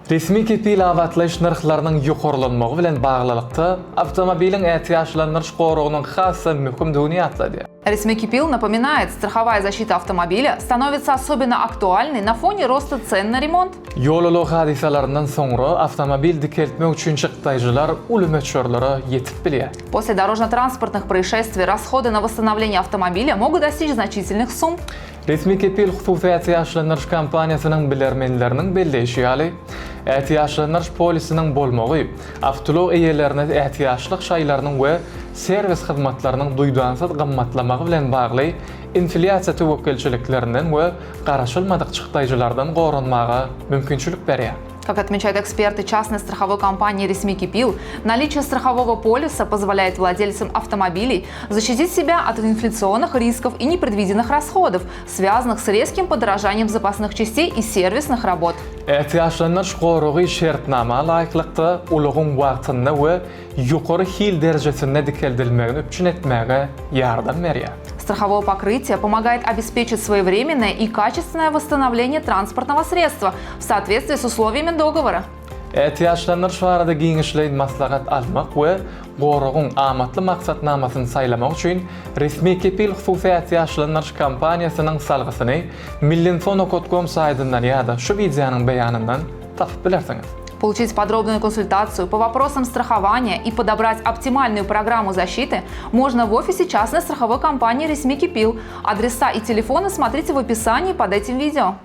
Resmi kepil avatlaş narxlarynyň ýokarlanmagy bilen baglylykda awtomobiliň ätiýaçlanýan gorugynyň hassa möhüm dünýatlady. Resmi Кипил напоминает, страховая защита автомобиля становится особенно актуальной на фоне роста цен на ремонт. Ýol hadisalarından soňra awtomobil dikeltmek üçin çykdaýjylar uly möçörlere ýetip bilýär. После дорожно-транспортных происшествий расходы на восстановление автомобиля могут достичь значительных сумм. Resmi kepil hususy ätiýaçlanýan kampaniýasynyň bilermenleriniň belleşi ýaly ätiýaçlanýan polisiniň bolmagy, avtolog eýelerine ätiýaçlyk şaýlarynyň we servis hyzmatlarynyň duýdansaz gymmatlamagy bilen bagly inflyasiýa tewekkelçiliklerinden we garaşylmadyk çykdaýjylardan gorunmaga mümkinçilik berýär. Как отмечают эксперты частной страховой компании Resmi Кипил, наличие страхового полиса позволяет владельцам автомобилей защитить себя от инфляционных рисков и непредвиденных расходов, связанных с резким подорожанием запасных частей и сервисных работ. Ätiýaçlanýan gorugy şertnama laýyklykda ulugyň wagtyna we ýokary hil derejesinde dikeldilmegini üçin etmäge ýardam berýär. Страховое покрытие помогает обеспечить своевременное и качественное восстановление транспортного средства в соответствии с условиями договора. Ätiýaçlanýan şarada giňişleýin maslahat almak we gorugyň amatly maksatnamasyny saýlamak üçin Resmi Kepil hususy ätiýaçlanýan kampaniýasynyň salgysyny millinfon.com saýtyndan ýa-da şu videonyň beýanyndan tapyp bilersiňiz. Получить подробную консультацию по вопросам страхования и подобрать оптимальную программу защиты можно в офисе частной страховой компании Resmi Кипил. Адреса и телефоны смотрите в описании под этим видео.